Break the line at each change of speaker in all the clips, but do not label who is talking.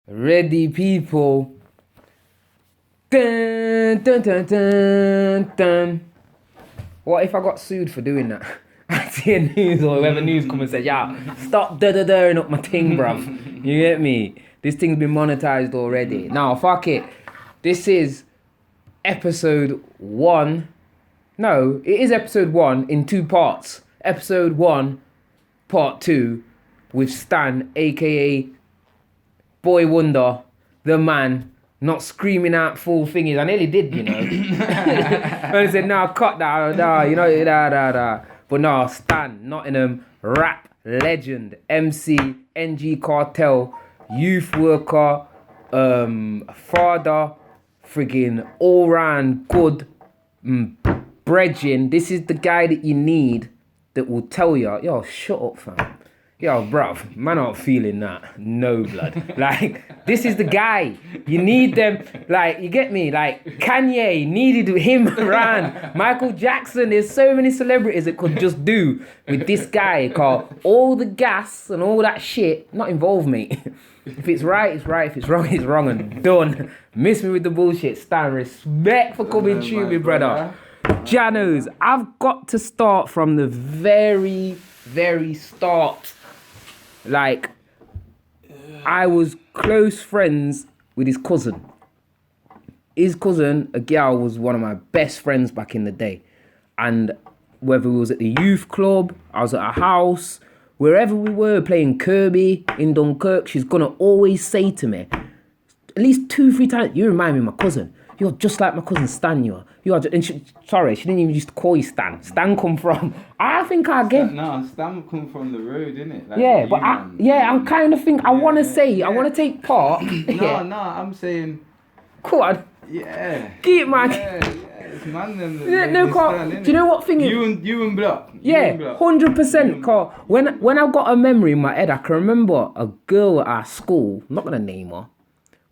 Ready, people. Dun, dun, dun, dun, dun. What if I got sued for doing that? I see a news or whoever news come and said, yeah, stop da-da-daing up my thing, bruv. You get me? This thing's been monetized already. Now, fuck it. This is episode 1. No, it is episode 1 in 2 parts. Episode 1, part 2, with Stan, aka Boy Wonder, the man, not screaming out full thingies. I nearly did, you know. And I said, nah, cut that, nah, you know, da. But nah, Stan, Nottingham, rap legend, MC, NG Cartel, youth worker, father, friggin' all-round good brethren. This is the guy that you need that will tell you, yo, shut up, fam. Yo, bruv, man, not feeling that. No, blood. Like, this is the guy. You need them. Like, you get me? Like, Kanye needed him around. Michael Jackson, there's so many celebrities that could just do with this guy. Cause all the gas and all that shit, not involve me. If it's right, it's right. If it's wrong, it's wrong and done. Miss me with the bullshit. Stan, respect for coming to me, brother. Janos, I've got to start from the very, very start. Like, I was close friends with his cousin. His cousin, a girl, was one of my best friends back in the day. And whether we was at the youth club, I was at her house, wherever we were playing Kirby in Dunkirk, she's gonna always say to me, at least 2-3 times, you remind me of my cousin. You're just like my cousin Stan, you are. You are just, and she didn't even used to call you Stan. Stan come from, I think I gave...
No, Stan come from the road, innit? Like
yeah, but I'm kind of think, I want to say, I want to take part.
No, I'm saying...
Go on.
Yeah.
Keep man.
Yeah, it's man them that
Yeah, no, Carl, do you know what thing is?
You and Block.
Yeah, 100%, Carl. When I've got a memory in my head, I can remember a girl at our school, I'm not going to name her,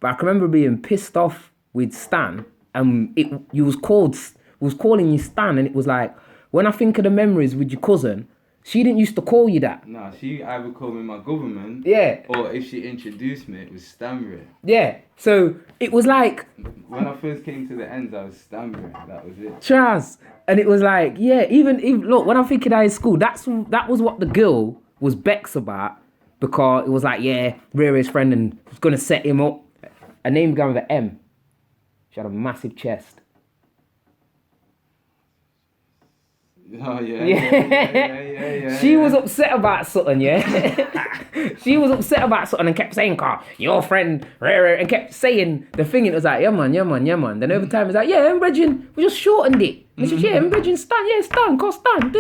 but I can remember being pissed off with Stan, and was calling you Stan, and it was like, when I think of the memories with your cousin, she didn't used to call you that.
Nah, she either called me my government,
yeah,
or if she introduced me, it was Stanbury.
Yeah, so it was like...
When I first came to the ends, I was Stanbury, that was it.
Chaz, and it was like, yeah, even look, when I'm thinking high school, that was what the girl was Bex about, because it was like, yeah, Riri's friend and was going to set him up. Her name began with an M. She had a massive chest.
Oh, yeah.
She was upset about something, yeah? She was upset about something and kept saying, Carl, your friend, and kept saying the thing. It was like, yeah, man. Then over time, it's like, yeah, Regin, we just shortened it. And she said, yeah, Regin, Stan, call Stan.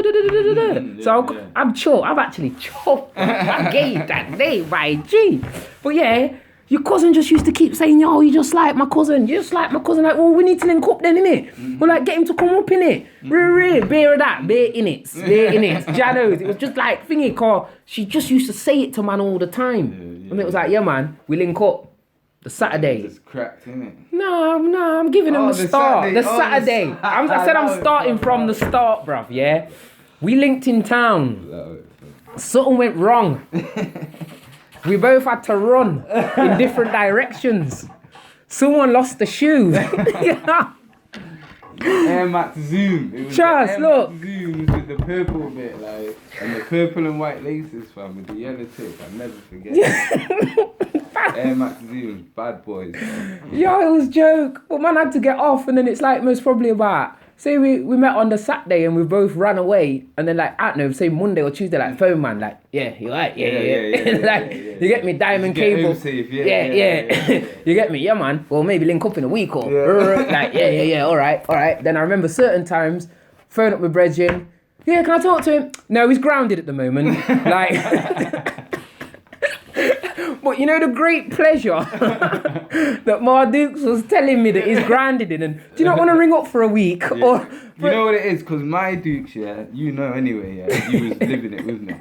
So I'm chill. I've actually choked. I gave that name by G. But yeah, your cousin just used to keep saying, yo, you just like my cousin. You just like my cousin. Like, well, we need to link up then, innit? We're like, get him to come up, innit? Bear of that, bear in it. Janos. It was just like, thingy, Carl. She just used to say it to man all the time. And it was like, yeah, man, we link up. The Saturday.
It's cracked, innit?
No, I'm giving him the start. The Saturday. I said I'm starting from the start, bruv, yeah? We linked in town. Something went wrong. We both had to run in different directions. Someone lost the shoe.
Air Max Zoom. It was
Charles, look.
Max Zoom with the purple bit, like, and the purple and white laces, fam, with the yellow tip. I'll never forget. Air Max Zoom, bad boys.
Yo, it was a joke. But man had to get off, and then it's like most probably about... Say we met on the Saturday and we both ran away, and then like, I don't know, say Monday or Tuesday, like phone man, like, yeah, you right, yeah. Like, you get me, diamond cable. Yeah. You get me, yeah man. Well, maybe link up in a week or like, yeah, all right. Then I remember certain times, phone up with Bredgin. Yeah, can I talk to him? No, he's grounded at the moment. Like, but you know the great pleasure that Mardukes was telling me that he's grounded in, and do you not want to ring up for a week? Yeah. Or
you know what it is? Because my Dukes, yeah, you know anyway, yeah, you was living it with me.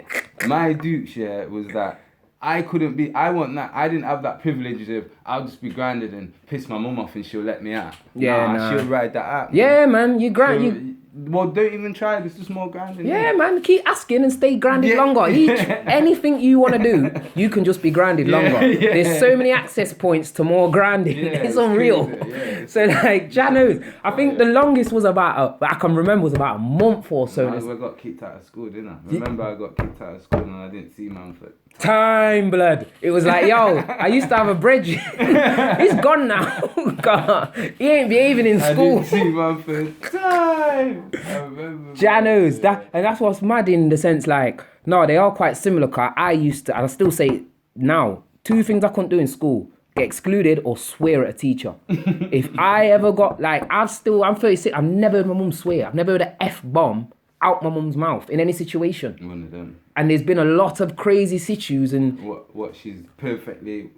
My Dukes, yeah, was that I didn't have that privilege of, I'll just be grounded and piss my mum off and she'll let me out. She'll ride that out.
Yeah, man, you grind.
Well, don't even try it. It's just more grinding.
Yeah, man, keep asking and stay grounded longer. Anything you want to do, you can just be grounded longer.
Yeah.
There's so many access points to more grounding. It's unreal.
Crazy,
So like, Janos, I think the longest was I can remember was about a month or so.
I got kicked out of school, didn't I? Remember, I got kicked out of school and I didn't see man for
time, blood. It was like, yo, I used to have a bridge. He's gone now. God, he ain't behaving in school.
I didn't see man for time. I remember.
Janos, that's what's mad in the sense like, no, they are quite similar. Cause I used to, and I still say it now, 2 things I couldn't do in school: get excluded or swear at a teacher. If I ever got like, I'm 36. I've never heard my mum swear. I've never heard an F-bomb out my mum's mouth in any situation.
One of them.
And there's been a lot of crazy situations and
what she's perfectly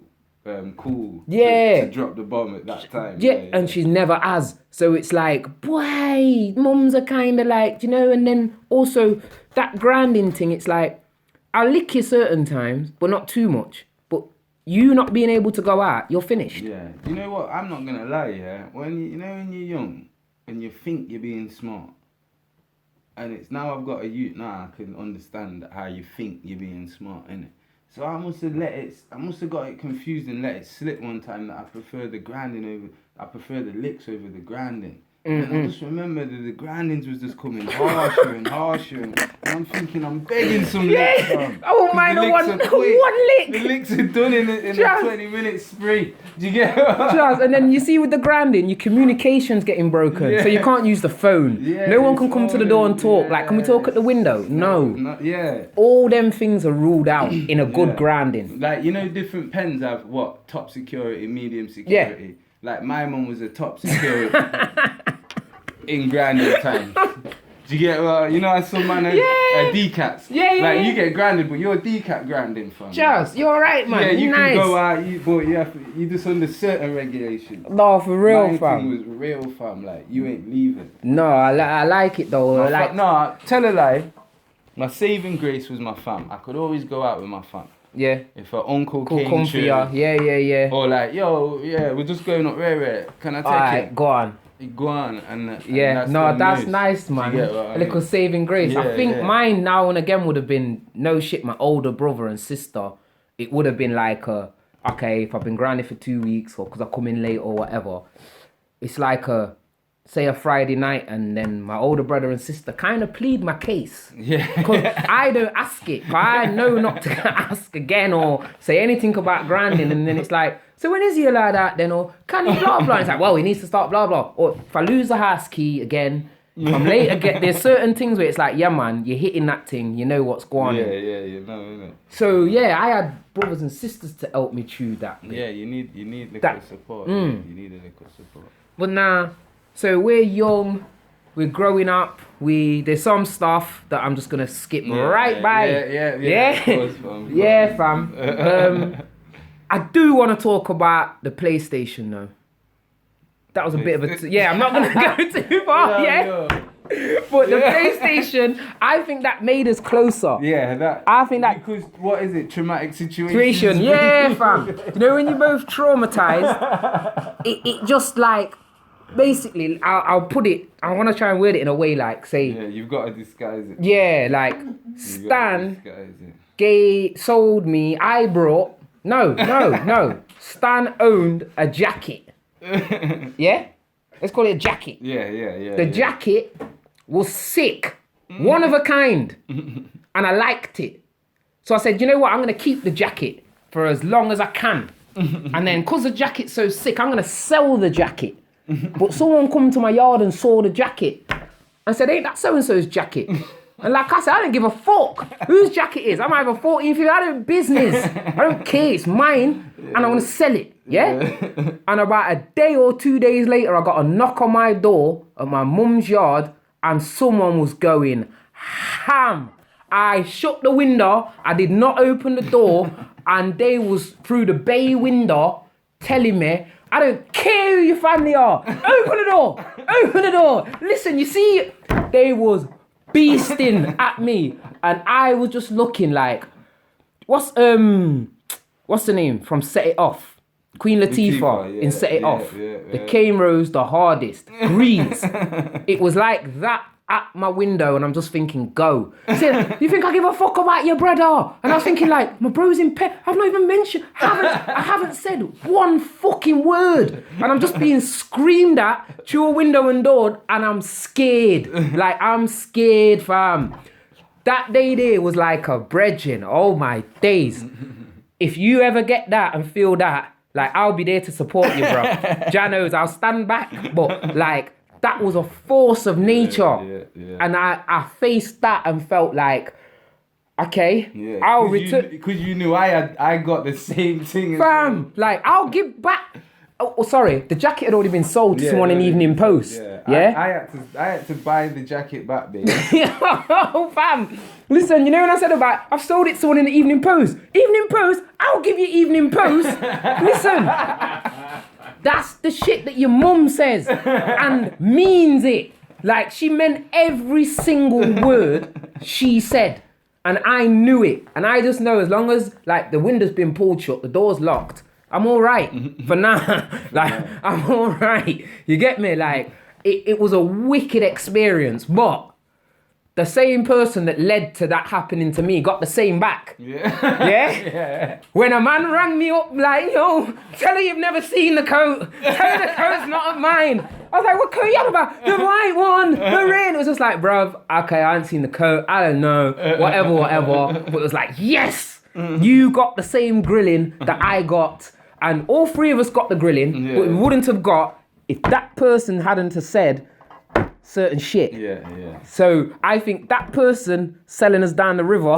cool
Yeah.
to drop the bomb at that time.
yeah, and she never has. So it's like, boy, mums are kind of like, you know, and then also that grounding thing, it's like, I'll lick you certain times, but not too much. But you not being able to go out, you're finished.
Yeah. You know what? I'm not gonna lie, yeah. When when you're young and you think you're being smart, and it's now I've got a youth now, I can understand how you think you're being smart, innit? So I must have got it confused and let it slip one time that I prefer the licks over the grinding. And I just remember that the grindings was just coming harsher and harsher, and I'm thinking I'm begging some licks, fam.
I won't mind a one lick.
The licks are done in a 20-minute spree. Do you get it?
And then you see with the grinding, your communication's getting broken. So you can't use the phone.
Yeah,
No one can come to the door and talk. Like, can we talk at the window? No.
Yeah.
All them things are ruled out in a good grinding.
Like, different pens have what? Top security, medium security.
Yeah.
Like, my mum was a top security in grinding time. Do you get I saw man a decats. Like, you get grinded, but you're a decat grinding, fam.
Just, you're alright, man.
Yeah, you
nice.
can go out, but you just under certain regulations.
No, for real,
My
fam.
thing was real, fam. Like, you ain't leaving.
No, I like it though.
Tell a lie. My saving grace was my fam. I could always go out with my fam.
Yeah.
If her uncle
Cool,
came
comfy,
through,
yeah.
or like, yo, yeah, we're just going up rare. Can I take
Alright,
it?
go on.
Go on, and
That's nice, man. A little saving grace. I think mine now and again would have been, no shit, my older brother and sister. It would have been like, okay, if I've been grounded for 2 weeks or because I come in late or whatever, it's like say a Friday night, and then my older brother and sister kind of plead my case.
Yeah.
Because I don't ask it. Cause I know not to ask again or say anything about grinding. And then it's like, so when is he allowed out then? Or can he blah blah? It's like, well, he needs to start blah blah. Or if I lose the house key again, if I'm late again, there's certain things where it's like, yeah, man, you're hitting that thing. You know what's going on.
Yeah, innit?
So yeah, I had brothers and sisters to help me through that.
Yeah, you need little support. You need a little support.
But nah. So we're young, we're growing up. There's some stuff that I'm just gonna skip by.
Yeah. Of course, fam.
Yeah, fam. I do want to talk about the PlayStation though. That was a bit of a I'm not gonna go too far. But the PlayStation, I think that made us closer.
Yeah,
I think that
because what is it? Traumatic situation.
Yeah, fam. You know when you're both traumatized, it just like. Basically, I'll put it. I want to try and word it in a way like say.
Yeah, you've got to disguise it.
Yeah, like Stan sold me. I brought no. Stan owned a jacket. Yeah, let's call it a jacket.
Yeah.
The jacket was sick, one of a kind, and I liked it. So I said, you know what? I'm gonna keep the jacket for as long as I can, and then cause the jacket's so sick, I'm gonna sell the jacket. But someone come to my yard and saw the jacket and said, ain't that so-and-so's jacket? And like I said, I don't give a fuck whose jacket is. I'm either 14, 15, I don't business. I don't care, it's mine and I'm gonna sell it, yeah? And about a day or 2 days later, I got a knock on my door at my mum's yard and someone was going ham. I shut the window, I did not open the door, and they was through the bay window telling me, I don't care who your family are. Open the door. Open the door. Listen, you see, they was beasting at me, and I was just looking like, what's the name from Set It Off? Queen Latifah in Set It Off. The cane rose the hardest. Grease. It was like that. at my window and I'm just thinking, go. He said, you think I give a fuck about your brother? And I was thinking like, my bro's in pain. I've not even mentioned, I haven't said one fucking word. And I'm just being screamed at through a window and door and I'm scared. Like, I'm scared, fam. That day there was like a brethren. Oh my days. If you ever get that and feel that, like, I'll be there to support you, bro. Janos, I'll stand back. But like, that was a force of nature.
Yeah.
And I faced that and felt like, okay, I'll return.
Because you knew I got the same thing.
Fam, like, I'll give back. Oh, sorry, the jacket had already been sold to someone in Evening Post. Yeah?
I had to buy the jacket back, baby.
Oh, fam. Listen, you know when I said about, I've sold it to someone in the Evening Post. Evening Post? I'll give you Evening Post. Listen. That's the shit that your mum says and means it. Like, she meant every single word she said. And I knew it. And I just know as long as, like, the window's been pulled shut, the door's locked, I'm all right for now. Like, I'm all right. You get me? Like, it was a wicked experience. But the same person that led to that happening to me got the same back. Yeah? When a man rang me up like, yo, tell her you've never seen the coat. Tell her the coat's not of mine. I was like, what coat are you on about? The white one, the red. It was just like, bruv, okay, I haven't seen the coat. I don't know, whatever. But it was like, yes, you got the same grilling that I got. And all three of us got the grilling, but we wouldn't have got if that person hadn't have said certain shit.
Yeah.
So I think that person selling us down the river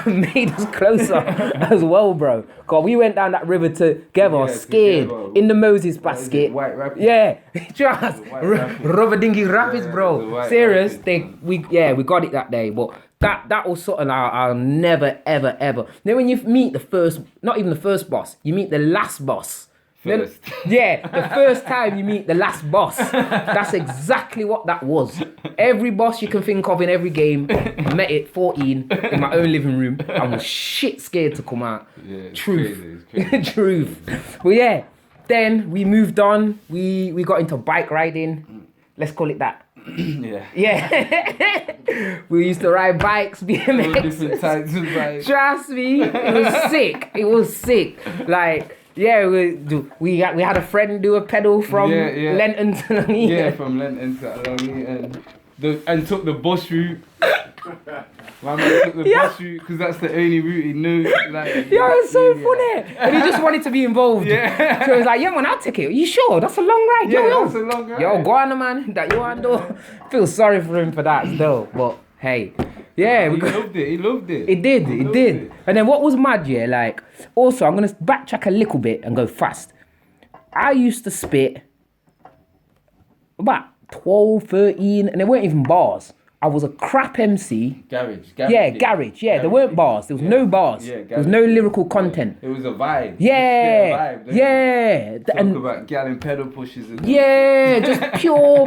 made us closer as well, bro. God, we went down that river together, scared, in the Moses basket.
White Rapids.
Yeah, just rubber dinghy rapids, bro. Serious, we got it that day, but that was something I'll never, ever. You know when you meet the first, not even the first boss, you meet the last boss.
First.
The first time you meet the last boss. That's exactly what that was. Every boss you can think of in every game, met it 14 in my own living room. I was shit scared to come out.
Yeah,
Truth.
crazy.
Truth. Well, yeah. Then we moved on. We got into bike riding. Let's call it that. Yeah. We used to ride bikes, BMX.
All different types of bikes.
Trust me, it was sick. Like, yeah, we had a friend do a pedal from Lenton to Longy.
Yeah, from Lenton to Longy and took the bus route. My man took the bus route because that's the only route he knew. Like,
it's so funny. And he just wanted to be involved. Yeah. So he was like, yeah, man, I'll take it. Are you sure? That's a long ride. Yo.
That's a long ride.
Yo, go on, man. That you want to do. Feel sorry for him for that still. But hey. Yeah,
he loved it.
It did. And then what was mad, like, also, I'm going to backtrack a little bit and go fast. I used to spit about 12, 13, and they weren't even bars. I was a crap MC.
Garage.
Garage. There weren't bars. There was no bars. There was no lyrical content.
It was a vibe.
And
about gal and pedal pushes. And
just pure...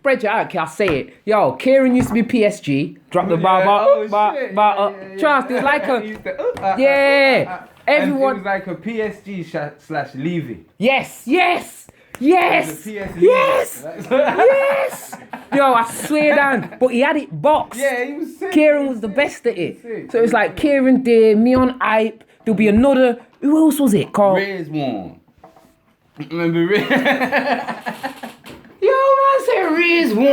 Bridget, I'll say it. Yo, Kieran used to be PSG. Drop the bar. Trust, it was like a... Everyone...
It was like a PSG / Levy.
Yes. Yo, I swear down. But he had it boxed.
Yeah, he was sick.
Kieran was the best at it. So it's like Kieran there, me on hype. There'll be another... Who else was it? Carl?
Ray's one. Remember Ray?
Yo, man, say Riz one.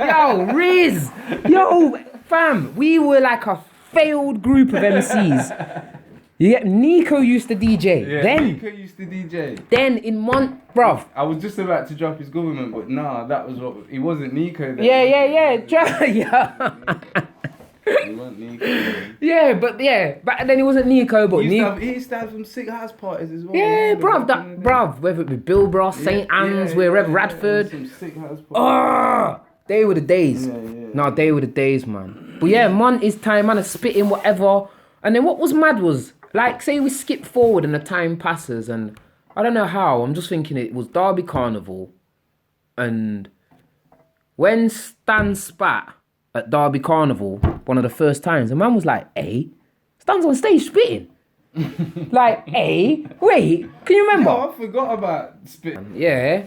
Yo, Riz. Yo, fam, we were like a failed group of MCs. Yeah, Nico used to DJ.
Nico used to DJ.
Then in bruv.
I was just about to drop his government, but nah, that was what... It wasn't Nico then.
Yeah.
It wasn't Nico.
Back then it wasn't Nico, but
he used to have some sick house parties as well.
Yeah, bruv, whether it be Bilbro, St. Anne's, wherever, Radford.
Some sick house parties.
They were the days. No, they were the days, man. But yeah, man, it's time, man, is spitting whatever. And then what was mad was, like, say we skip forward and the time passes, and I don't know how, I'm just thinking it was Derby Carnival, and when Stan spat at Derby Carnival, one of the first times, the man was like, hey, Stan's on stage spitting. Like, hey, wait, can you remember?
Yo, I forgot about spitting.
Yeah.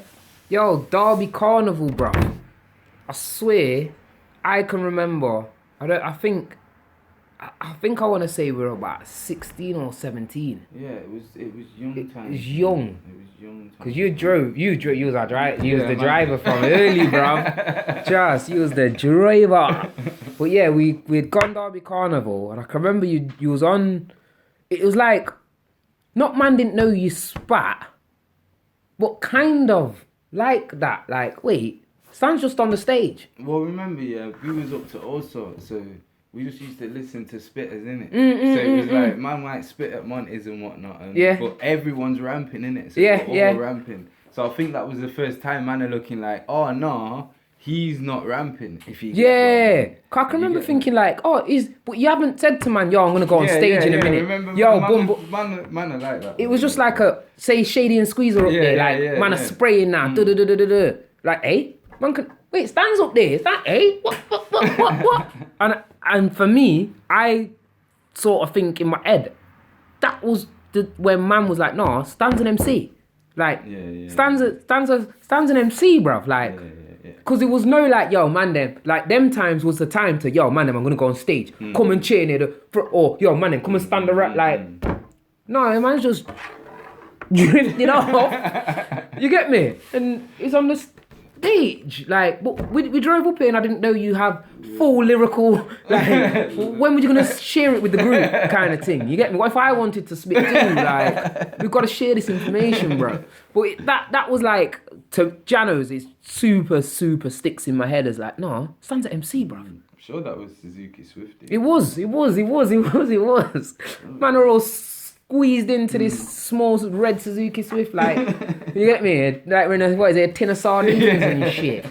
Yo, Derby Carnival, bro. I swear, I can remember. I think I want to say we were about 16 or 17.
Yeah, it was young time.
It was young.
It was young time.
Cause you was our driver. You was
Yeah,
the
man.
driver from early, bro. Just, you was the driver. But yeah, we'd gone Derby Carnival, and I can remember you was on. It was like, not man didn't know you spat, but kind of like that. Like, wait, Stan's just on the stage.
Well, remember, yeah, we was up to all sorts, so we just used to listen to spitters, innit? So it was like, man might spit at Monties and whatnot, and,
Yeah.
but everyone's ramping, innit? So
Yeah,
we're
yeah.
all ramping. So I think that was the first time man are looking like, oh, no, he's not ramping, if he
Yeah,
gets
'cause I can remember thinking like, but you haven't said to man, yo, I'm gonna go on stage in a minute.
Remember,
Yo,
man are like that.
It was just like say Shady and Squeezer up there, like man are spraying now, like, hey, man can wait, Stan's up there, is that what? And for me, I sort of think in my head, that was when man was like, no, Stan's an MC, like, Stan's an MC, bruv, like. Because it was no like, yo, man, them. Like, them times was the time to, yo, man, them, I'm going to go on stage. Come and cheer near the front. Or, yo, man, them, come and stand the rap. Like, no, man's just drifting off. You get me? And it's on the stage. Like, but we drove up here and I didn't know you have full lyrical, like, when were you going to share it with the group kind of thing? You get me? What if I wanted to spit too? Like, we've got to share this information, bro. But that was like, to Janos, it's super sticks in my head as like, no, Stan's at MC, bro.
I'm sure that was Suzuki Swifty.
It was. Man are all squeezed into this small red Suzuki Swift, like, you get me? Like, when a tin of sardines and shit.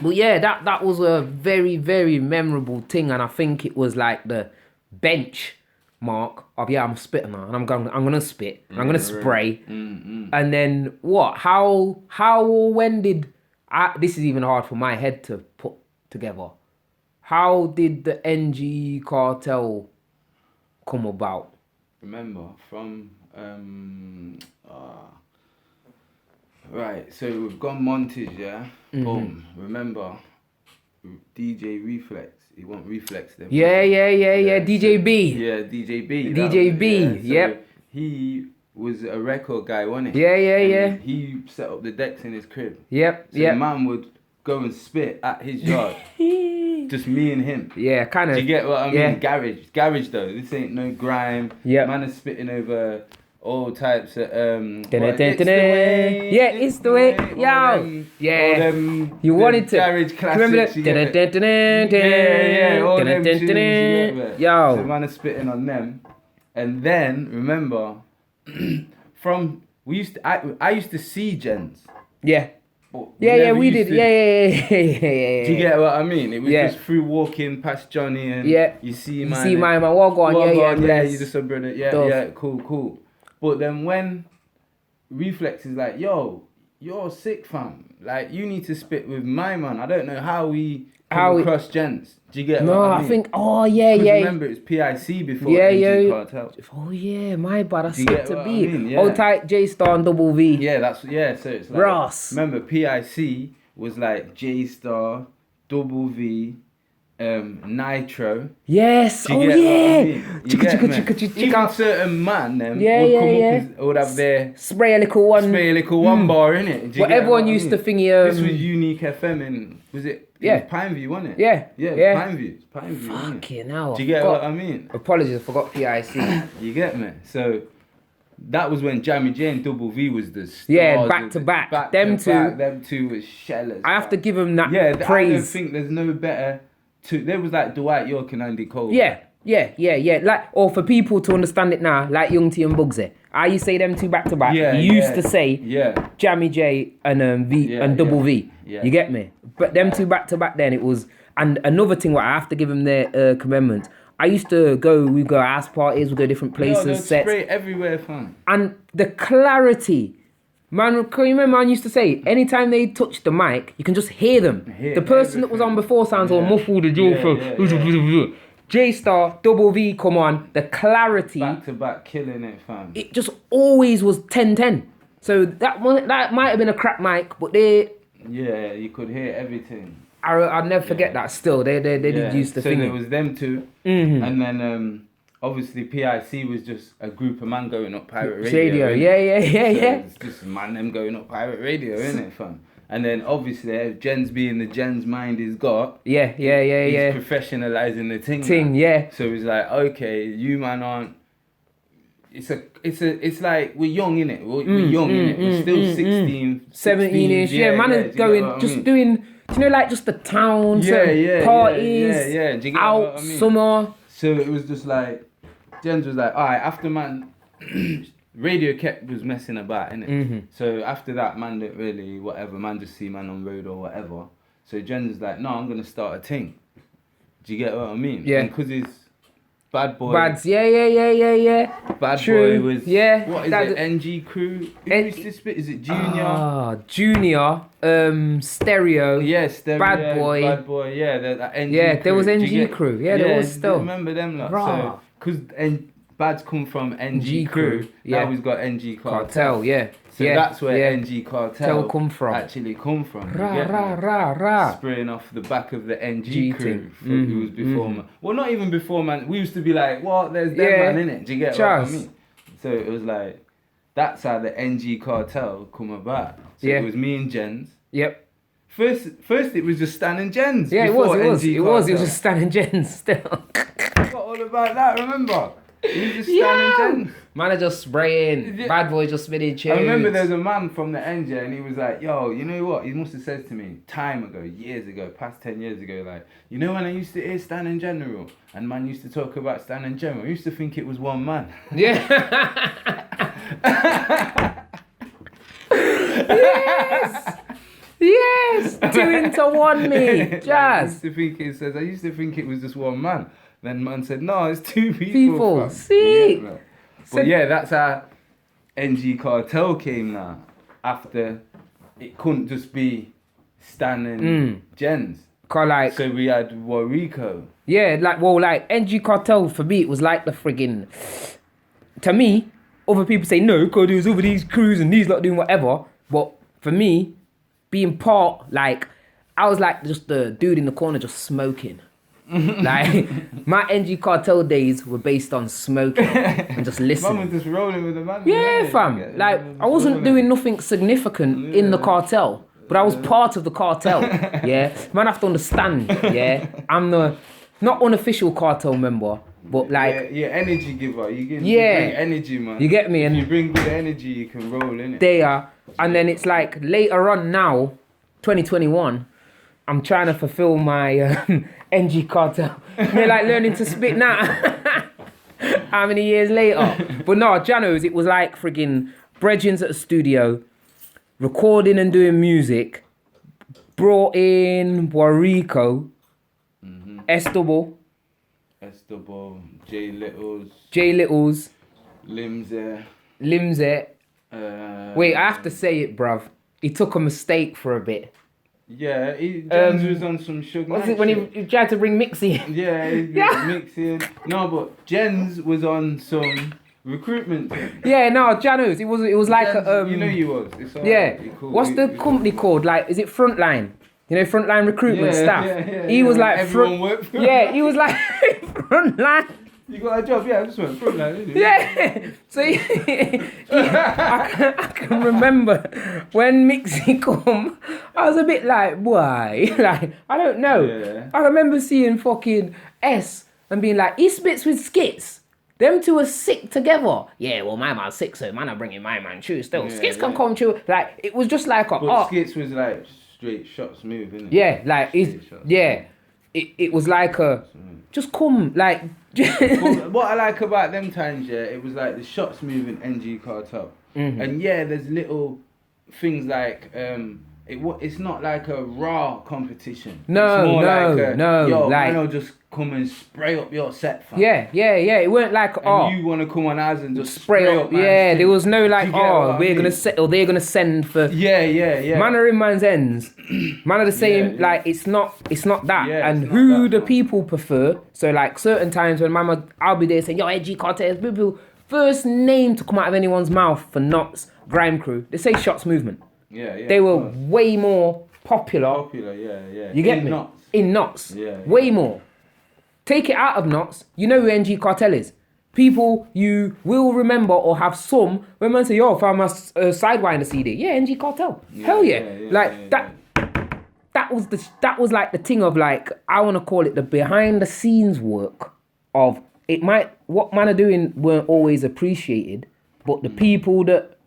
But yeah, that was a very, very memorable thing, and I think it was like the bench mark of, yeah, I'm spitting now, and I'm gonna spit, I'm gonna spray, and then what? How or when did this is even hard for my head to put together. How did the NG Cartel come about?
Remember from right, so we've gone montage, yeah. Boom. Remember DJ Reflex. He want Reflex them.
Yeah. DJ B.
Yeah, DJ B.
DJ B.
So
Yep.
He was a record guy, wasn't he?
Yeah.
He set up the decks in his crib.
Yep.
So man would go and spit at his yard. Just me and him.
Yeah, kind of.
Do you get what I mean?
Yeah.
Garage though. This ain't no grime.
Yeah.
Man is spitting over all types of
It's the way. Yo. Yeah. You wanted to.
Garage classics.
Remember
that? All them tunes, you get me?
Yo.
So man is spitting on them. And then remember I used to see gens.
Yeah.
But
Yeah, we
used
did.
to-
Yeah.
Do you get what I mean? It was
Yeah.
just through walking past Johnny and you see
You
man.
see my man, walk on,
yeah,
bless.
you just a brother,
Stuff.
cool. But then when Reflex is like, yo, you're sick, fam. Like, you need to spit with my man. I don't know how we come across gents. Do you get what I mean?
I think,
'Cause remember, it's PIC before NG Cartel.
Oh yeah, my bad. I
Do you get
skipped a
what I
beat.
mean? Yeah.
Hold tight, J Star and Double V.
Yeah, so it's like,
Ross.
remember, PIC was like J Star, Double V, Nitro.
Yes.
Do you
Oh
get what I
yeah.
mean? You get me? Even certain man them would have their
spray a little one.
bar in it.
But everyone used to thingy.
This was Unique FM and was it?
Yeah.
It was Pineview, wasn't it?
Yeah.
Yeah. It was Pineview. It's Pineview. Wasn't it?
Fucking hell.
Do you get what I mean?
Apologies, I forgot PIC.
You get me? So that was when Jammy J and Double V was the stars.
Yeah, back to back. Them
two was shellers.
I have to give them that
I don't
praise.
think there's no better. There was like Dwight York and Andy Cole.
Yeah. Like, or for people to understand it now, like Young T and Bugsy. I used to say them two back to back.
Yeah,
You used to say Jammy J and V and Double V.
Yeah.
You get me? But them two back to back then it was. And another thing, what I have to give them their commandments. I used to we go house parties, we go different places, sets.
Spray everywhere, fam.
And the clarity. Man, can you remember I used to say, anytime they touch the mic, you can just hear them. The person that was on before sounds all muffled and J Star, Double V, come on. The clarity.
Back to back, killing it, fam.
It just always was 10-10. So that might have been a crap mic, but they...
Yeah, you could hear everything.
I'll never forget that. Still, they did use the
so
thing.
there was them two, and then obviously PIC was just a group of man going up pirate radio.
Yeah.
It's just man them going up pirate radio, isn't it, fam? And then obviously Jens being the Jens mind he's got.
Yeah.
He's professionalizing the thing.
Yeah.
So he's like, okay, you man aren't. It's like we're young innit. We're young innit. We're still 16,
17ish. Yeah, man is going just doing. Do you know, like just the towns, parties, out summer.
So it was just like, Jens was like, all right, after man, radio was messing about, innit? So after that, man didn't really, whatever, man just see man on road or whatever. So Jens was like, no, I'm going to start a thing. Do you get what I mean?
Yeah.
Because it's Bad Boy.
Bads, yeah.
Bad
True.
Boy was, what is it, NG Crew? Who used to spit? Is it Junior?
Junior, Stereo.
Yeah, Stereo.
Bad Boy.
Yeah, that NG Crew.
There was NG Crew. Yeah, there was still.
Remember them lot? So, because Bad's come from NG Crew, now he's got NG Cartel. So that's where NG Cartel actually come from. Spraying off the back of the NG Crew who was before man. Well, not even before man. We used to be like, what? There's them man, innit? Do you get what I mean? So it was like, that's how the NG Cartel come about. So it was me and Jens.
Yep.
First it was just Stan and Jens.
Yeah, it was just Stan and Jens still.
Forgot all about that, remember? It was just Stan and Jens.
Man are just spraying. Bad Boy just spinning tunes.
I remember there's a man from the NG and he was like, yo, you know what? He must have said to me years ago, past 10 years ago, like, you know when I used to hear Stan in General and man used to talk about Stan in General, I used to think it was one man.
Yeah. Yes, 2 into 1 me. Jazz.
I used to think it was just one man. Then man said, no, it's 2 people.
See?
Yeah, but yeah, that's how NG Cartel came now. After it couldn't just be Stan and Jens.
So
we had Warrico.
Yeah, like NG Cartel for me, it was like the friggin'. To me, other people say no, because there was over these crews and these lot doing whatever. But for me, being part, like, I was like just the dude in the corner just smoking. Like, my NG Cartel days were based on smoking and just listening.
Man was just rolling with the man.
Yeah, fam. Like, I wasn't doing nothing significant in the cartel, but I was part of the cartel. Yeah, man, have to understand. Yeah, I'm the not unofficial cartel member, but like
energy giver. You bring energy, man.
You get me?
If
and
you bring good energy, you can roll in it.
They are, and then it's like later on now, 2021. I'm trying to fulfill my NG Cartel. They're like learning to spit now. How many years later? But no, Janos, it was like friggin' Bredgens at a studio, recording and doing music, brought in Warrico, S-Double,
J
Littles,
Limze.
Wait, I have to say it, bruv. He took a mistake for a bit.
Yeah, Jens was on some sugar.
Was it when he tried to bring Mixie in?
Yeah, Mixie. No, but Jens was on some recruitment thing.
Yeah, no, Janos. It was like
Jens, you know you was. It's all
yeah.
Right, cool.
What's the company called? Like, is it Frontline? You know, Frontline recruitment staff. He was like
everyone worked for
Yeah, he was like Frontline.
You got a job? Yeah, I just went Frontline, didn't you?
Yeah. So I can remember when Mixie come, I was a bit like, why? Like, I don't know.
Yeah.
I remember seeing fucking S and being like, he spits with skits. Them two are sick together. Yeah, well, my man's sick, so man, I'm bringing my man true still. Skits can come true. Like, it was just like
Skits was like straight shots move, innit?
Yeah, like, it was like just come, like...
What I like about them times, it was like the shots moving NG Cartel. And there's little things like, it's not like a raw competition.
No,
it's more
no.
Yo,
like,
man will just come and spray up your set, fam.
Yeah. It weren't like,
and you want to come on ours and just
spray up. Yeah, there was no like, we're gonna set, or they're gonna send for.
Yeah.
Man are in man's ends. Man are the same.
Yeah.
Like, it's not that.
Yeah,
and who the people prefer. So like certain times when mama, I'll be there saying, yo, NG Cartel, people, first name to come out of anyone's mouth for Knots, Grime Crew, they say Shots Movement.
Yeah.
They were way more popular.
Yeah.
You get
In
me?
knots.
In knots.
Yeah,
Way
yeah.
more. Take it out of knots. You know who NG Cartel is. People you will remember or have some. When man say, yo, found my Sidewinder CD. Yeah, NG Cartel. Hell yeah. That was like the thing of like, I want to call it the behind the scenes work of it. Might what man are doing weren't always appreciated, but the people that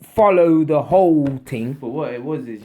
follow the whole thing.
But what it was is,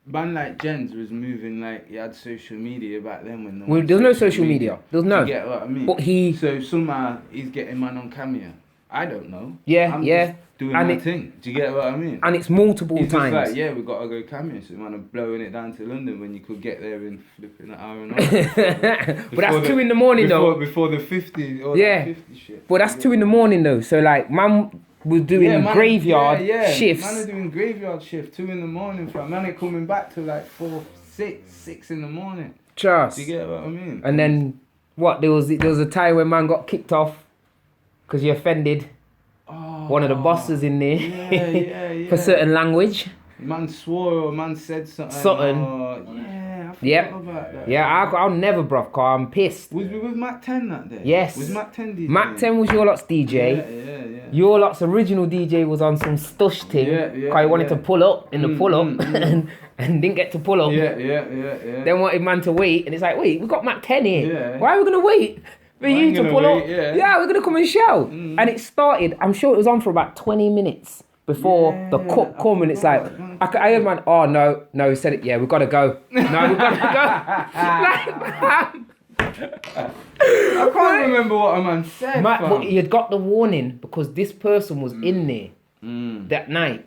man like Jens was moving like he had social media back then when
Well, there's no social media. There's no.
You get what I mean?
But he.
So somehow he's getting man on Cameo. I don't know.
Yeah,
I'm
yeah.
Just doing
And
my
it-
thing. Do you get what I mean?
And it's multiple
He's
times.
just like, we gotta go Cameo. So man, I'm blowing it down to London when you could get there in flipping an hour and a half.
But that's 2 in the morning though.
Before the 50 or
Yeah.
that 50 shit.
But that's 2 in the morning though. So like, man was doing graveyard shifts.
Man are doing graveyard shift 2 in the morning, fam. Man ain't coming back till like 4, 6 in the morning.
Trust.
Do you get what I mean?
And then what? There was a time when man got kicked off because you offended one of the bosses in there
Yeah.
for certain language.
Man swore or man said something. I forgot about that.
Yeah, I'll never, bruv, cause I'm pissed.
Was we with Mac 10 that day?
Yes.
Was Mac 10 DJ?
Mac 10 was your lot's DJ.
Yeah.
Your lot's original DJ was on some stush thing. Cause he wanted to pull up in the pull up and didn't get to pull up.
Yeah.
Then wanted man to wait, and it's like, wait, we got Mac 10 here.
Yeah.
Why are we gonna wait for you to pull up?
Yeah.
We're gonna come and shout. And it started. I'm sure it was on for about 20 minutes before the cook come, and it's like I heard man. Oh no, he said it. Yeah, we gotta go. No, we gotta go.
I can't remember what a man said.
But you'd got the warning because this person was in there that night.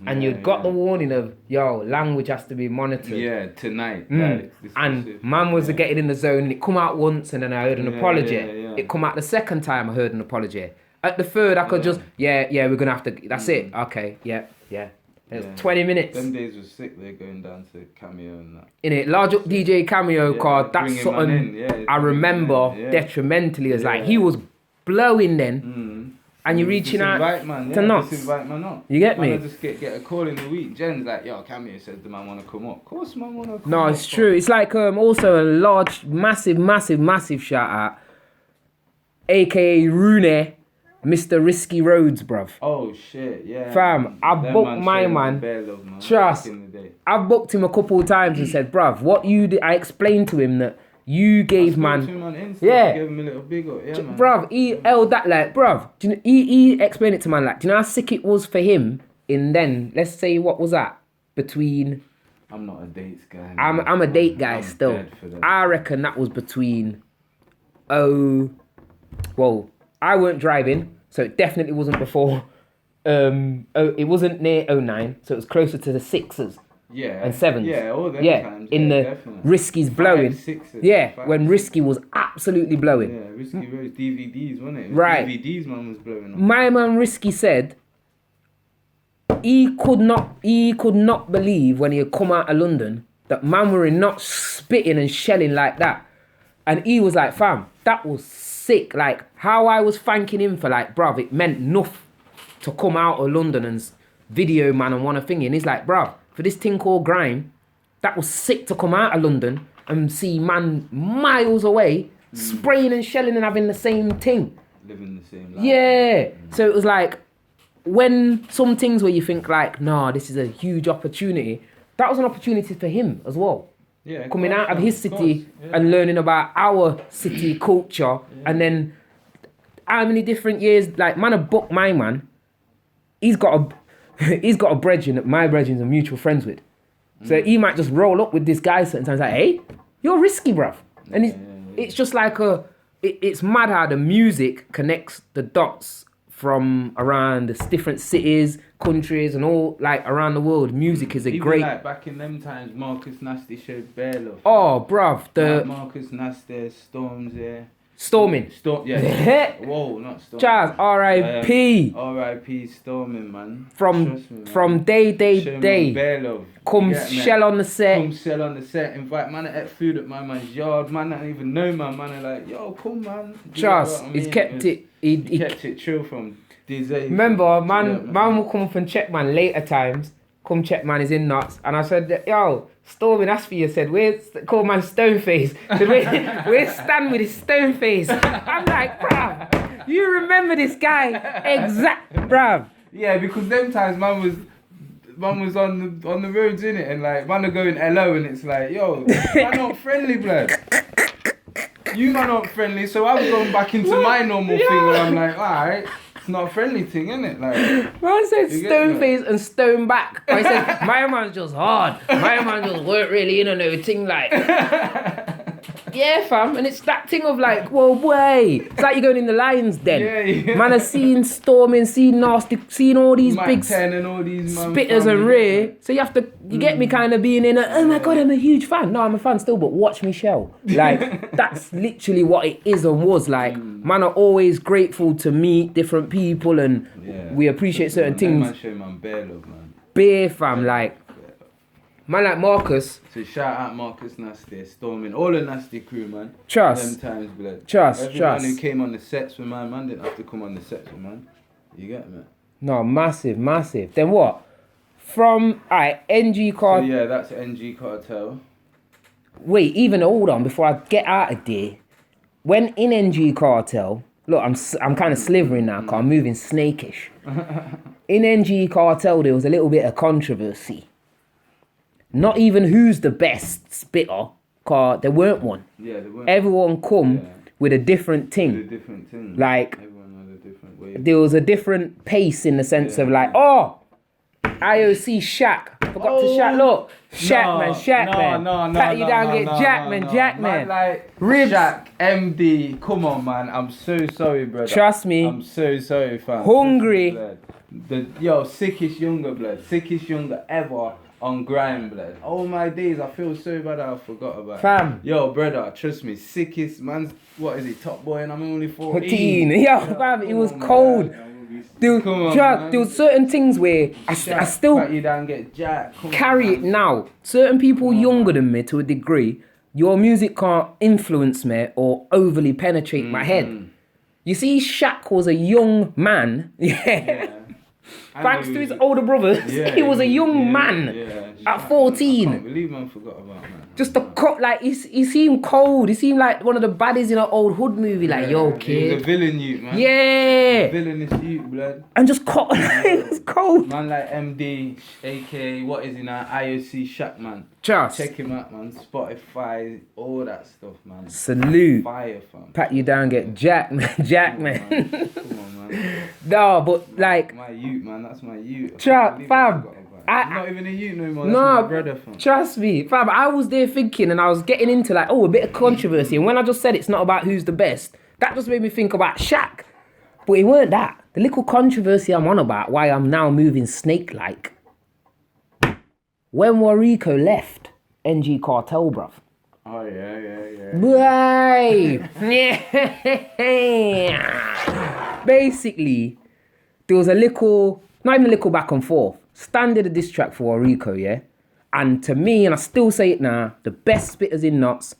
And you'd got the warning of, yo, language has to be monitored.
Yeah, tonight.
Like, and man was getting in the zone, and it come out once, and then I heard an apology. It come out the second time, I heard an apology. At the third, I could just, we're going to have to, that's it. Okay, yeah. It was 20 minutes.
Them days was sick, they're going down to Cameo and that.
In it, large up DJ Cameo card, that's something I remember detrimentally as like, he was blowing then. And you're reaching out to knots.
Just invite man up.
You get me?
Man, just get a call in the week. Jen's like, yo, Cameo says the man want to come up. Of course, man want to come up.
No, it's true. It's like also a large, massive shout out, aka Rune, Mr. Risky Roads, bruv.
Oh shit, yeah.
Fam, I booked my man. Trust. I've booked him a couple of times and said, bruv, what you did, I explained to him that you gave man.
Yeah. Gave him a little big up, man.
Bruv, he held that like, bruv. Do you know, he explained it to man like, do you know how sick it was for him in then, let's say, what was that? Between.
I'm not a dates guy.
I'm a date guy still. I reckon that was between. Well, I weren't driving, so it definitely wasn't before. It wasn't near 09, so it was closer to the 6s.
Yeah.
And 7s.
Yeah, all them times.
In the
definitely.
Risky's blowing.
5, 6s,
yeah,
5,
when Risky was absolutely blowing.
Yeah, Risky was DVDs, wasn't it?
Right.
DVDs man was blowing up.
My man Risky said he could not believe when he had come out of London that man were not spitting and shelling like that. And he was like, fam, that was sick. Like, how I was thanking him for like, bruv, it meant enough to come out of London and video man and want a thing. And he's like, bruv, for this thing called grime, that was sick to come out of London and see man miles away spraying and shelling and having the same thing.
Living the same life.
Yeah. So it was like, when some things where you think like, nah, this is a huge opportunity, that was an opportunity for him as well.
Yeah,
coming out of his city and learning about our city culture, and then how many different years, like man, a book, my man, he's got a brethren that my brethren are mutual friends with. So he might just roll up with this guy certain times like, hey, you're risky, bruv. And it's just like it's mad how the music connects the dots from around the different cities, countries, and all like around the world. Music is a
even
great.
Like back in them times, Marcus Nasty showed bare love.
Oh, bruv,
like Marcus Nasty, Storms there.
Storming.
Whoa, not Storming.
Charles, R.I.P.
R.I.P. Storming, man.
From day.
Bare love.
Come shell on the set.
Invite man at food at my man's yard. Man, I don't even know man. Man, are like, yo, come man.
Charles, he's kept it. He
kept it chill from.
Remember, man will come up and check man later times, come check man, he's in nuts. And I said, yo, Stormy Aspia said, call man stone face. Said, where's Stan with his stone face? I'm like, bruv, you remember this guy? Bruv.
Yeah, because them times man was on the roads, innit? And like, man are going hello and it's like, yo, man not friendly, blood. You man not friendly, so I've gone back into my normal thing where I'm like, alright, it's not a friendly thing, innit? Like,
man said stone face and stone back. I said, my man's just hard. My man just weren't really in on no thing like. Yeah, fam, and it's that thing of like, well, boy, it's like you're going in the lion's den.
Yeah.
Man, I've seen Storming, seen Nasty, seen all these
Mike
big
10 and all these
spitters and rare. So you get me kind of being in oh my God, I'm a huge fan. No, I'm a fan still, but watch me shell. Like, that's literally what it is and was. Like, man are always grateful to meet different people and we appreciate certain things.
Man show man bare love, man.
Bare, fam, like, man like Marcus.
So shout out Marcus Nasty, Storming, all the Nasty crew, man.
Trust.
Them times, blood.
Trust.
Everyone who came on the sets with man didn't have to come on the sets with man. You get me?
No, massive. Then what? From, NG Cartel.
So yeah, that's NG Cartel.
Wait, even hold on, before I get out of there. When in NG Cartel, look, I'm kind of slithering now, because I'm moving snakish. In NG Cartel, there was a little bit of controversy. Not even who's the best spitter, because there weren't one.
Yeah, there weren't.
Everyone come with a different thing.
With a different thing.
Like,
everyone had a different way.
There was a different pace in the sense of like, IOC Shaq. Forgot to Shaq. Look, Shaq man.
No.
Pat you down, get Jack man.
Like,
Ribs.
Shaq, MD, come on, man. I'm so sorry, brother.
Trust me.
I'm so sorry, fam.
Hungry.
Sickest younger, blood. Sickest younger ever on grind, blood. Oh my days, I feel so bad I forgot about it.
Fam.
Yo, brother, trust me, sickest man's, what is he, top boy, and I'm only 14.
14. Yo, fam, it was cold. There was certain things where I still
you down, get Jack.
carry it now. Certain people younger than me to a degree, your music can't influence me or overly penetrate my head. You see, Shaq was a young man. Yeah. Thanks to his older brothers, he was a young man at 14.
I can't believe man forgot about man.
Just the like he seemed cold. He seemed like one of the baddies in an old hood movie. Like, yo, kid.
He was a villain youth, man.
Yeah.
Villainous youth, blood.
And just cold. It was cold.
Man like MD, aka what is he now? IOC Shaq, man.
Trust.
Check him out, man. Spotify, all that stuff, man.
Salute.
Fire, fam.
Pat you down, get Jack man.
Come on, man.
No, but like
my youth, man. That's my youth.
Trust, fam.
I'm not even a youth no more. That's my brother, fam.
Trust me, fam. I was there thinking, and I was getting into like, a bit of controversy. And when I just said it's not about who's the best, that just made me think about Shaq. But it weren't that. The little controversy I'm on about, why I'm now moving snake-like. When Warrico left NG Cartel, bruv.
Oh yeah.
Yeah. Basically, there was a little, not even a little back and forth. Stan did a diss track for Warrico, yeah? And to me, and I still say it now, the best spitters in nuts,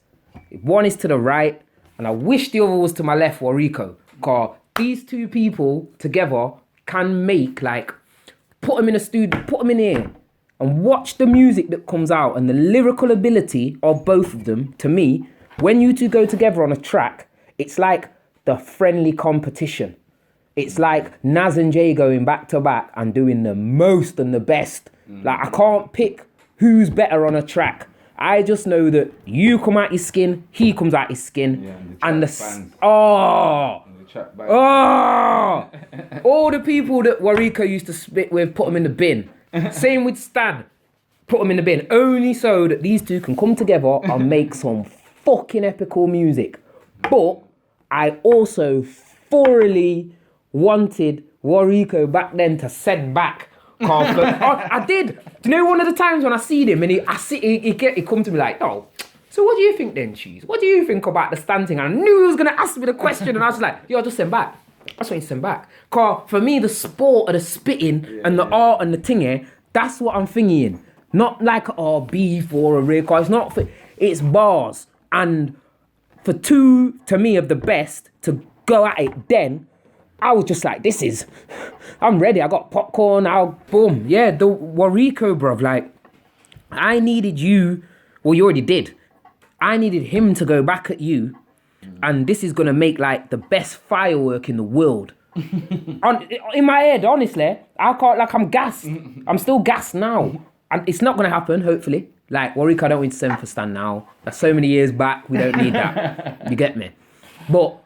one is to the right, and I wish the other was to my left, Warrico. Because these two people together can make, like, put them in a studio, put them in here, and watch the music that comes out and the lyrical ability of both of them. To me, when you two go together on a track, it's like the friendly competition. It's like Naz and Jay going back to back and doing the most and the best. Like, I can't pick who's better on a track. I just know that you come out your skin, he comes out his skin, and all the people that Warrico used to spit with, put them in the bin. Same with Stan, put them in the bin. Only so that these two can come together and make some fucking epical music. But I also thoroughly wanted Warrico back then to send back. I did. Do you know one of the times when I see him and he come to me like, oh, so what do you think then, Cheese? What do you think about the Stan thing? And I knew he was going to ask me the question and I was like, yo, just send back. That's what you send back. Cause for me, the sport of the spitting and the art and the thing here, that's what I'm thinking. Not like beef or a real car. It's not. It's bars. And for two, to me, of the best to go at it then, I was just like, I'm ready. I got popcorn. Boom. Yeah, the Wariko, bruv. Like, I needed you. Well, you already did. I needed him to go back at you. And this is going to make, like, the best firework in the world. In my head, honestly, I can't, like, I'm gassed. I'm still gassed now. And it's not going to happen, hopefully. Like, Wariko, I don't need to send for Stan now. That's so many years back. We don't need that. You get me? But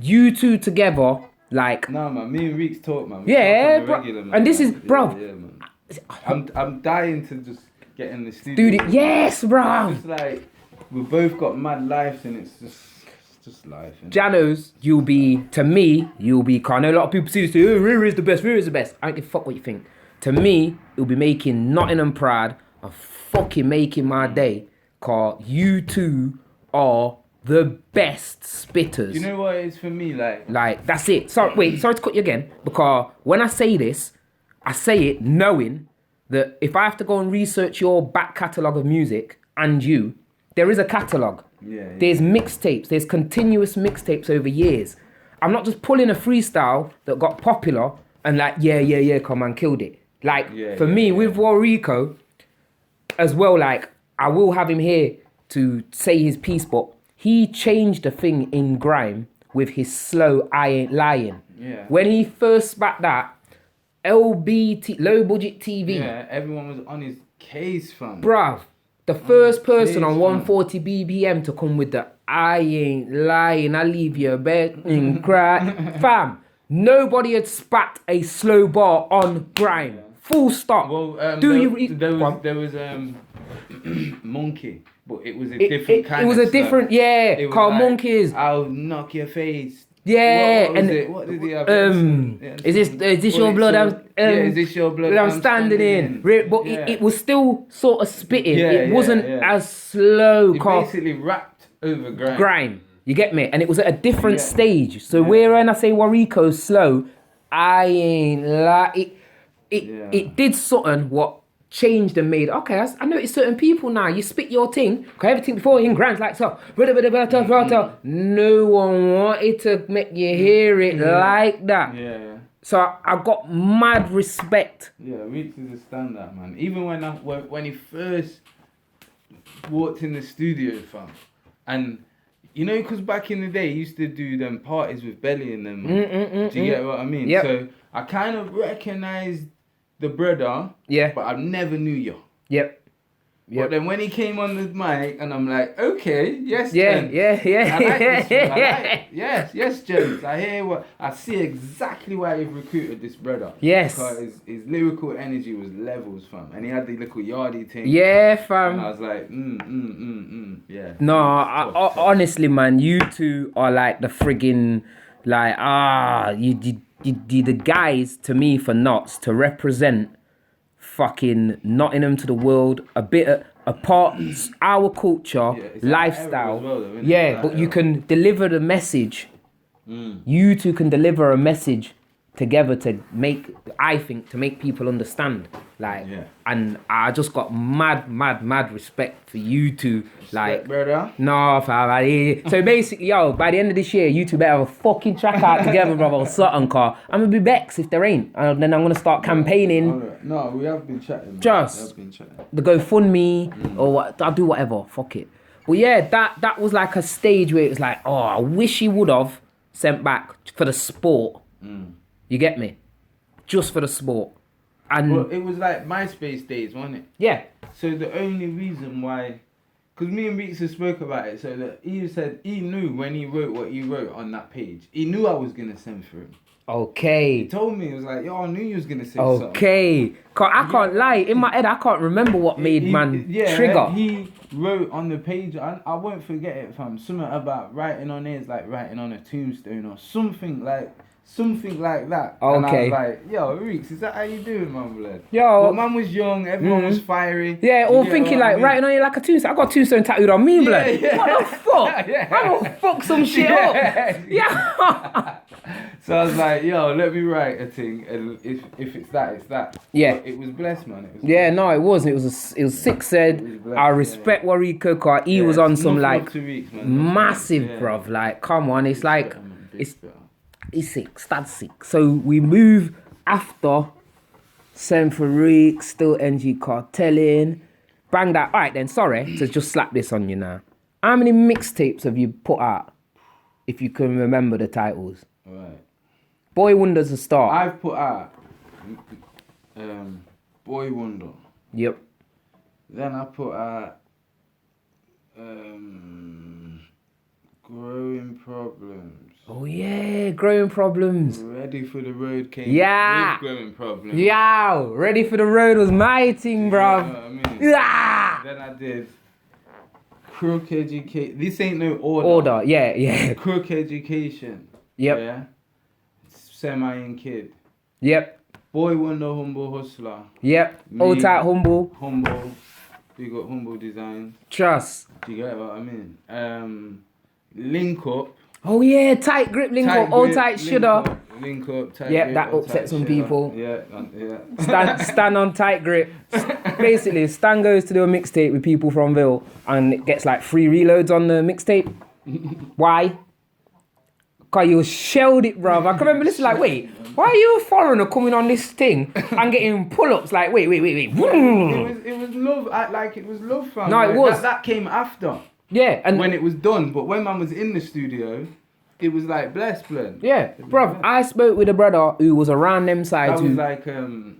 you two together, like...
No, man. Me and Reeks talk, man.
Yeah,
talk
bro.
regular, man.
And this is, bro.
Yeah, man. I'm dying to just get in the studio.
Dude, yes, bro.
It's like, we've both got mad lives and it's just life.
Janos, you'll be, cause I know a lot of people see this, oh, Riri is the best. I don't give a fuck what you think. To me, it'll be making Nottingham proud and fucking making my day, cause you two are the best spitters.
You know what it is for me,
like that's it. Sorry to cut you again, because when I say this, I say it knowing that if I have to go and research your back catalogue of music and you, there is a catalogue.
Yeah.
There's mixtapes. There's continuous mixtapes over years. I'm not just pulling a freestyle that got popular and like, yeah, come on, killed it. Like, for me, with Wariko, as well, like, I will have him here to say his piece, but he changed the thing in grime with his slow I Ain't Lying.
Yeah.
When he first spat that, LBT, low budget TV.
Yeah, everyone was on his case, fam.
Bruv, the first person on 140 BPM to come with the I ain't lying, I leave your bed and cry. Fam, nobody had spat a slow bar on grime. Full stop.
Well, there was Monkey, but it was a different kind.
It was
of
a different,
stuff.
yeah. Called like, Monkeys.
I'll knock your face.
Yeah,
What did he have?
Is this your blood?
Is this your blood?
I'm standing in. But it was still sort of spitting.
Yeah,
it wasn't as slow.
He basically rapped over grime.
You get me? And it was at a different stage. So when I say Wariko's slow, I ain't like it did something what changed and made. Okay, I noticed certain people now. You spit your thing. Okay, everything before in grants like so. No one wanted to make you hear it like that.
Yeah.
So I got mad respect.
Yeah, Reeks is a standout, man. Even when he first walked in the studio, fam, and you know, because back in the day, he used to do them parties with Belly and them. Do you get what I mean?
Yep.
So I kind of recognized the brother. Yeah. But I never knew you.
Yep.
But then when he came on the mic, and I'm like, okay, yes,
yeah,
James.
yeah.
I like this one. Yes, James. I see exactly why you've recruited this brother.
Yes.
Because his lyrical energy was levels, fam. And he had the little yardie thing.
Yeah, fam.
And I was like, yeah.
No, honestly, man, you two are like the friggin', like, you the guys to me for Knots to represent fucking Nottingham to the world, a part our culture, lifestyle. But you can deliver the message. You two can deliver a message together to make people understand. Like, and I just got mad respect for you two. Like,
brother.
No, fam. So basically, by the end of this year, you two better have a fucking track out together, brother, or something, car. I'm gonna be vexed if there ain't. And then I'm gonna start campaigning.
Right. No, we have been chatting. Man.
Just the GoFundMe or what? I'll do whatever. Fuck it. Well, yeah, that was like a stage where it was like, oh, I wish he would have sent back for the sport. You get me? Just for the sport. And
well, it was like MySpace days, wasn't it?
Yeah.
So the only reason why, because me and Reeks spoke about it, so that he said he knew when he wrote what he wrote on that page, he knew I was gonna send for him.
Okay.
He told me, he was like, yo, I knew you was gonna say something.
Okay. I can't lie. In my head, I can't remember what made trigger.
He wrote on the page, I won't forget it, fam, something about writing on his, like writing on a tombstone or something like that.
Okay.
And I was like, yo, Reeks, is that how you doing, man, blood?
Yo.
Well, man was young, everyone was fiery.
Yeah, all thinking like, writing on you like a tombstone. I got a tombstone tattooed on me, blood.
Yeah.
What the fuck? I'm gonna fuck some shit up. Yeah.
So I was like, yo, let me write a thing, and if it's that, it's that.
Yeah.
But it was blessed, man.
No, it wasn't. It was sick said. I respect Wariko, cause he was on some like
Weeks,
massive, bruv. Like, come on, it's like, He's sick. Stad's sick. So we move after Farouk, still NG Cartelling. Bang that. All right then, sorry to just slap this on you now. How many mixtapes have you put out, if you can remember the titles?
Right.
Boy Wonder's a start.
I've put out Boy Wonder.
Yep.
Then I put out Growing Problems.
Oh yeah, Growing Problems.
Ready for the Road came
Yeah.
with Growing Problems.
Yow, Ready for the Road was my thing,
You
bruv.
know what I mean?
Yeah.
Then I did Crook Education. This ain't no
Order, yeah.
Crook Education.
Yep.
Yeah. Semi Kid.
Yep.
Boy Wonder, Humble Hustler.
Yep.
Me.
Old tight humble.
Humble. We got Humble Design.
Trust.
Do you get what I mean? Link Up.
Oh yeah, tight grip link up, old tight shoulder.
Link Up, tight
Yeah,
grip,
that
old
upset
tight
some
shoulder.
people.
Yeah.
Stand on tight grip. Basically, Stan goes to do a mixtape with people from Ville and it gets like 3 reloads on the mixtape. Why? Because you shelled it, bruv. I can remember listening like, wait, why are you a foreigner coming on this thing and getting pull-ups like, wait.
It was love, it was love, fam.
No, it
Like,
was.
That came after.
Yeah, and
When it was done, but when man was in the studio, it was like blessed blend.
yeah, bruv, I spoke with a brother who was around them sides.
That was like, who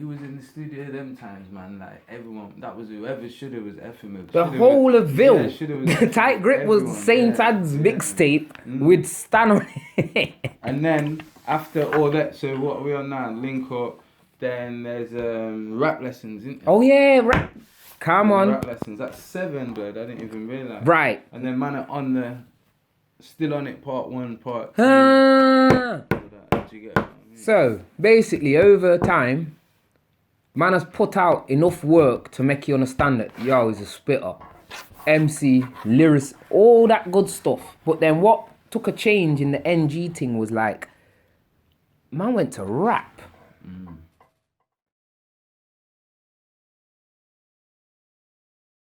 was in the studio them times, man? Like everyone, that was whoever shoulda was effing with.
The
Shoulda
whole
was-
of Ville.
Yeah, shoulda was
Tight Grip was
everyone,
Saint
yeah,
Tad's
yeah.
mixtape with Stan on it.
And then after all that, so what are we on now? Link Up. Then there's rap lessons, isn't there?
Oh yeah, rap. Come on.
Rap lessons. That's 7, blood. I didn't even realize.
Right.
And then man are on the, still on it. Part 1, part 2.
Ah.
Do you get what I mean?
So basically, over time, man has put out enough work to make you understand that yo is a spitter, MC, lyrics, all that good stuff. But then what took a change in the NG thing was like, man went to rap.